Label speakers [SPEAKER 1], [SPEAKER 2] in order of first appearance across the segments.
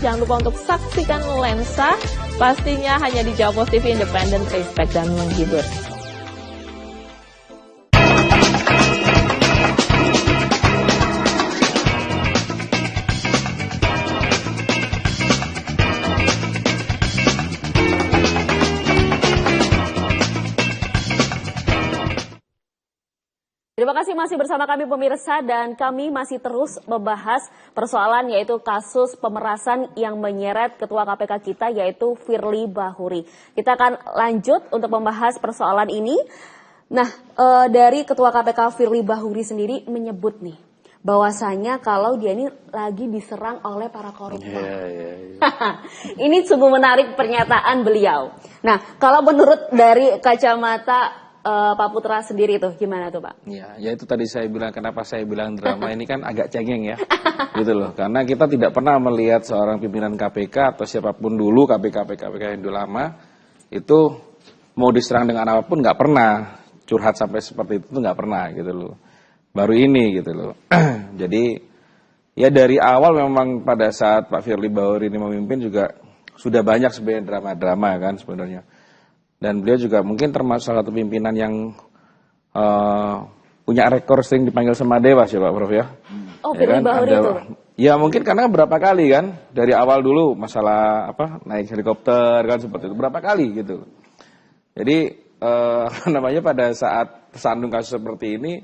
[SPEAKER 1] Jangan lupa untuk saksikan Lensa, pastinya hanya di Jawa TV Independen, Respect dan menghibur. Terima kasih masih bersama kami pemirsa, dan kami masih terus membahas persoalan yaitu kasus pemerasan yang menyeret Ketua KPK kita yaitu Firly Bahuri. Kita akan lanjut untuk membahas persoalan ini. Nah, dari Ketua KPK Firly Bahuri sendiri menyebut nih bahwasanya kalau dia ini lagi diserang oleh para koruptor. Ini sungguh menarik pernyataan beliau. Nah, kalau menurut dari kacamata Pak Putra sendiri tuh gimana tuh Pak?
[SPEAKER 2] Ya itu tadi saya bilang, kenapa saya bilang drama ini kan agak cengeng ya, gitu loh. Karena kita tidak pernah melihat seorang pimpinan KPK atau siapapun dulu KPK yang dulu lama itu mau diserang dengan apapun, nggak pernah curhat sampai seperti itu, nggak pernah gitu loh. Baru ini gitu loh. Jadi ya dari awal memang pada saat Pak Firly Bahuri ini memimpin juga sudah banyak sebenarnya drama-drama kan sebenarnya. Dan beliau juga mungkin termasuk salah satu pimpinan yang punya rekor sering dipanggil sama Dewas ya Pak Prof ya.
[SPEAKER 1] Oh, Firly Bahuri itu?
[SPEAKER 2] Ya mungkin karena berapa kali kan, dari awal dulu masalah naik helikopter kan seperti itu, berapa kali gitu. Jadi namanya pada saat tersandung kasus seperti ini,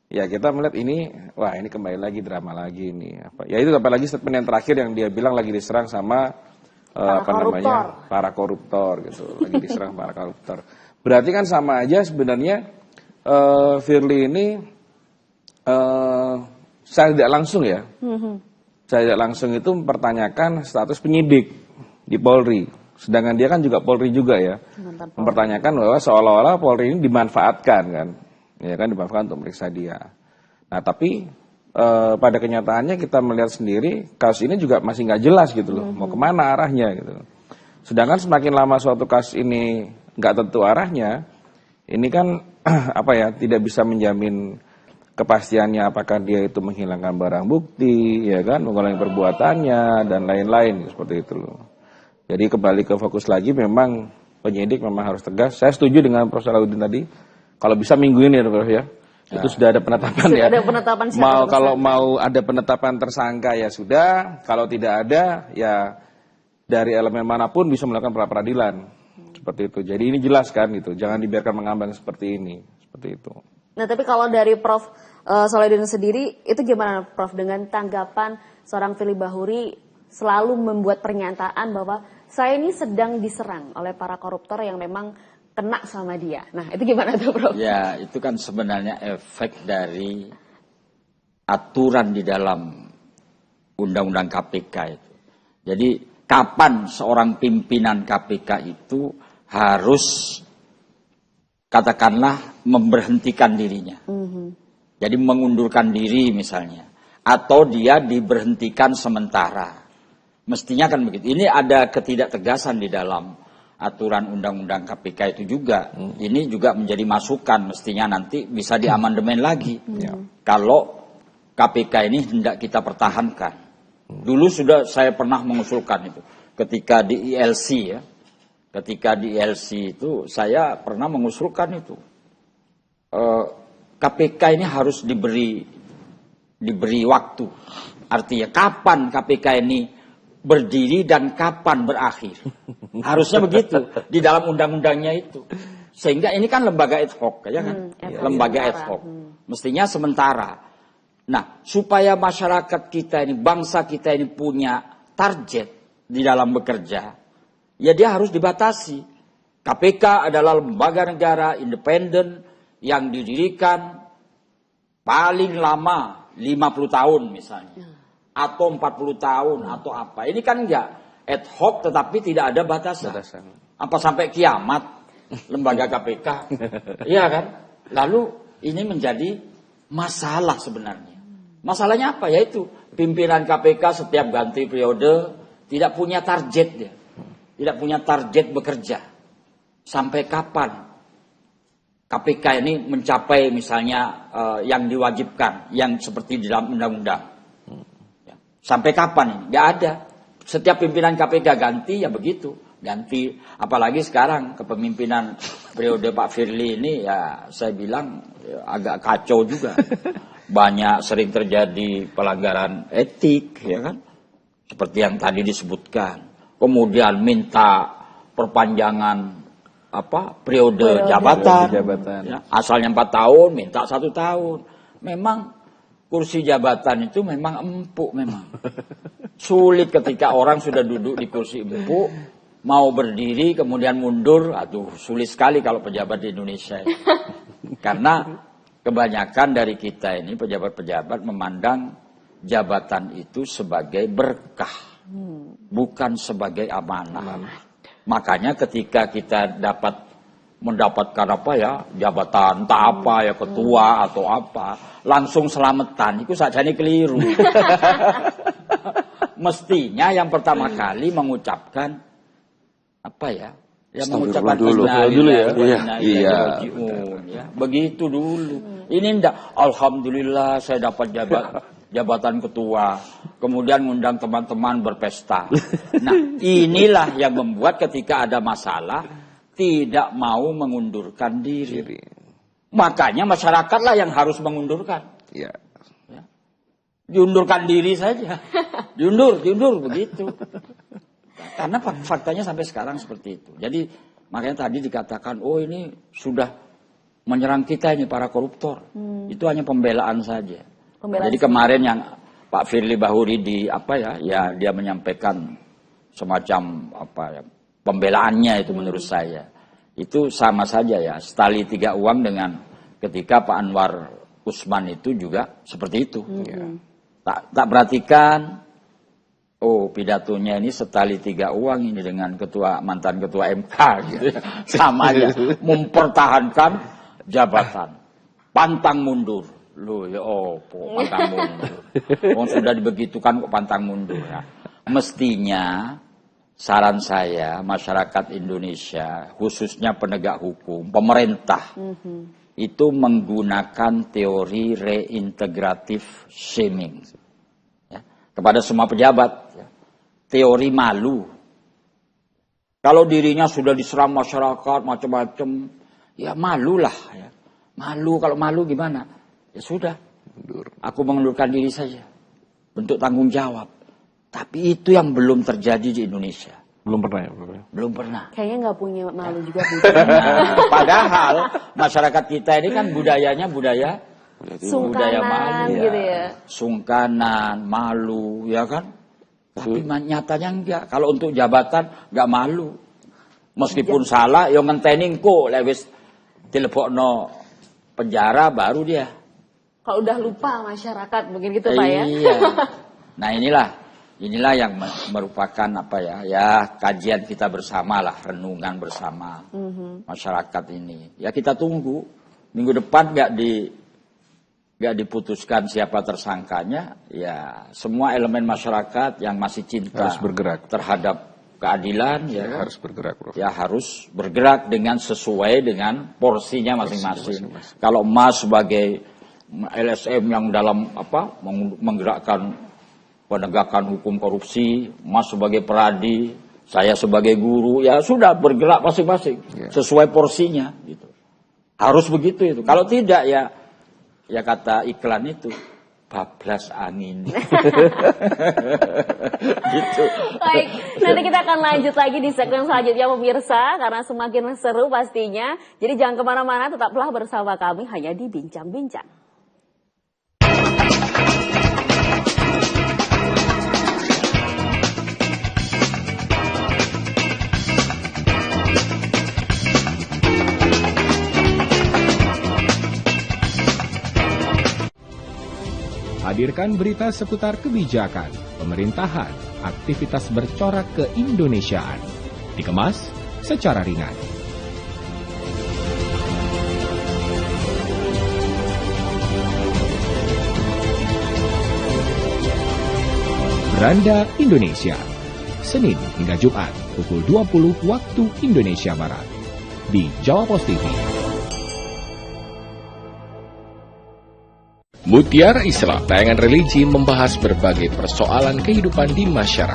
[SPEAKER 2] ya kita melihat ini, wah ini kembali lagi drama lagi ini. Ya itu apalagi statement yang terakhir yang dia bilang lagi diserang sama para koruptor gitu, lagi diserang para koruptor. Berarti kan sama aja sebenarnya Firly ini saya tidak langsung ya, saya tidak langsung itu mempertanyakan status penyidik di Polri. Sedangkan dia kan juga Polri juga ya, mempertanyakan bahwa seolah-olah Polri ini dimanfaatkan kan, ya kan dimanfaatkan untuk meriksa dia. Nah tapi pada kenyataannya kita melihat sendiri kasus ini juga masih nggak jelas gitu loh, mau kemana arahnya gitu. Sedangkan semakin lama suatu kasus ini nggak tentu arahnya, ini kan tidak bisa menjamin kepastiannya apakah dia itu menghilangkan barang bukti, ya kan, mengulangi perbuatannya dan lain-lain seperti itu loh. Jadi kembali ke fokus lagi, memang penyidik memang harus tegas. Saya setuju dengan Prof. Salahuddin tadi, kalau bisa minggu ini ya Prof ya. Itu sudah ada penetapan ya.
[SPEAKER 1] Ada penetapan
[SPEAKER 2] kalau mau ada penetapan tersangka ya sudah, kalau tidak ada ya dari elemen manapun bisa melakukan pra peradilan. Seperti itu. Jadi ini jelas kan gitu. Jangan dibiarkan mengambang seperti ini. Seperti itu.
[SPEAKER 1] Nah, tapi kalau dari Prof Salahuddin sendiri itu gimana Prof dengan tanggapan seorang Firly Bahuri selalu membuat pernyataan bahwa saya ini sedang diserang oleh para koruptor yang memang kena sama dia. Nah, itu gimana tuh, Bro?
[SPEAKER 3] Ya, itu kan sebenarnya efek dari aturan di dalam Undang-Undang KPK itu. Jadi, kapan seorang pimpinan KPK itu harus, katakanlah, memberhentikan dirinya. Jadi, mengundurkan diri misalnya. Atau dia diberhentikan sementara. Mestinya kan begitu. Ini ada ketidaktegasan di dalam aturan Undang-Undang KPK itu juga. Ini juga menjadi masukan, mestinya nanti bisa diamandemen lagi. Kalau KPK ini hendak kita pertahankan. Dulu sudah saya pernah mengusulkan itu. Ketika di ILC ya. Ketika di ILC itu saya pernah mengusulkan itu. KPK ini harus diberi waktu. Artinya kapan KPK ini berdiri dan kapan berakhir. Harusnya begitu di dalam undang-undangnya itu. Sehingga ini kan lembaga ad hoc ya kan? Lembaga ad hoc. Mestinya sementara. Nah, supaya masyarakat kita ini, bangsa kita ini punya target di dalam bekerja, ya dia harus dibatasi. KPK adalah lembaga negara independen yang didirikan paling lama 50 tahun misalnya. Atau 40 tahun atau apa. Ini kan enggak ad hoc tetapi tidak ada batasan. Apa sampai kiamat lembaga KPK? Iya kan? Lalu ini menjadi masalah sebenarnya. Masalahnya apa? Yaitu pimpinan KPK setiap ganti periode tidak punya target dia. Tidak punya target bekerja. Sampai kapan KPK ini mencapai misalnya yang diwajibkan, yang seperti di dalam undang-undang. Sampai kapan ini? Nggak ada. Setiap pimpinan KPK ganti ya begitu. Ganti, apalagi sekarang kepemimpinan periode Pak Firly ini ya saya bilang ya, agak kacau juga. Banyak sering terjadi pelanggaran etik, ya kan? Seperti yang tadi disebutkan. Kemudian minta perpanjangan periode jabatan. Ya, asalnya 4 tahun, minta 1 tahun. Memang kursi jabatan itu memang empuk memang. Sulit ketika orang sudah duduk di kursi empuk. Mau berdiri kemudian mundur, aduh sulit sekali kalau pejabat di Indonesia. Karena kebanyakan dari kita ini pejabat-pejabat memandang jabatan itu sebagai berkah, bukan sebagai amanah. Makanya ketika kita mendapatkan jabatan entah apa ya ketua atau apa, langsung selamatan, itu saja ini keliru. Mestinya yang pertama kali mengucapkan mengucapkan
[SPEAKER 2] dulu ya.
[SPEAKER 3] Begitu dulu. Ini enggak, alhamdulillah saya dapat jabatan ketua. Kemudian ngundang teman-teman berpesta. Nah, inilah yang membuat ketika ada masalah tidak mau mengundurkan diri. Makanya masyarakatlah yang harus mengundurkan. Ya. Diundurkan diri saja. Diundur begitu. Karena faktanya sampai sekarang seperti itu. Jadi makanya tadi dikatakan, oh ini sudah menyerang kita ini para koruptor. Itu hanya pembelaan saja. Jadi kemarin yang Pak Firly Bahuri dia menyampaikan semacam pembelaannya itu menurut saya. Itu sama saja ya, setali 3 uang dengan ketika Pak Anwar Usman itu juga seperti itu. Tak perhatikan. Oh, pidatonya ini setali 3 uang ini dengan mantan ketua MK gitu. Sama aja, mempertahankan jabatan. Pantang mundur. Loh ya pantang mundur. Sudah dibegitukan kok pantang mundur ya. Mestinya saran saya masyarakat Indonesia, khususnya penegak hukum, pemerintah itu menggunakan teori reintegratif shaming. Kepada semua pejabat, teori malu. Kalau dirinya sudah diserang masyarakat macam-macam, ya malulah. Ya. Malu, kalau malu gimana? Ya sudah, aku mengundurkan diri saja. Bentuk tanggung jawab. Tapi itu yang belum terjadi di Indonesia.
[SPEAKER 2] Belum pernah ya?
[SPEAKER 3] Belum pernah.
[SPEAKER 1] Kayaknya nggak punya malu juga.
[SPEAKER 3] Padahal masyarakat kita ini kan budayanya budaya
[SPEAKER 1] sungkanan
[SPEAKER 3] malu,
[SPEAKER 1] gitu ya.
[SPEAKER 3] Sungkanan, malu, ya kan? Tapi nyatanya enggak. Kalau untuk jabatan enggak malu. Meskipun salah, yang ngenteni kok lewis dilebokno penjara baru dia.
[SPEAKER 1] Kalau udah lupa masyarakat mungkin gitu Pak ya.
[SPEAKER 3] Iya. Nah inilah yang merupakan kajian kita bersama lah, renungan bersama masyarakat ini. Ya kita tunggu minggu depan nggak diputuskan siapa tersangkanya, ya semua elemen masyarakat yang masih cinta
[SPEAKER 2] harus bergerak
[SPEAKER 3] terhadap keadilan ya
[SPEAKER 2] harus bergerak, Prof.
[SPEAKER 3] Ya harus bergerak dengan sesuai dengan porsinya masing-masing. Kalau Mas sebagai LSM yang dalam menggerakkan penegakan hukum korupsi, Mas sebagai peradi, saya sebagai guru, ya sudah bergerak masing-masing sesuai porsinya gitu. Harus begitu itu. Kalau tidak ya kata iklan itu bablas angin. Gitu.
[SPEAKER 1] Baik, nanti kita akan lanjut lagi di segmen selanjutnya pemirsa, karena semakin seru pastinya. Jadi jangan kemana-mana, tetaplah bersama kami hanya di Bincang-Bincang.
[SPEAKER 4] Hadirkan berita seputar kebijakan, pemerintahan, aktivitas bercorak keindonesiaan. Dikemas secara ringan. Beranda Indonesia, Senin hingga Jumat, pukul 20 waktu Indonesia Barat. Di Jawa Pos TV. Mutiara Islam, tayangan religi membahas berbagai persoalan kehidupan di masyarakat.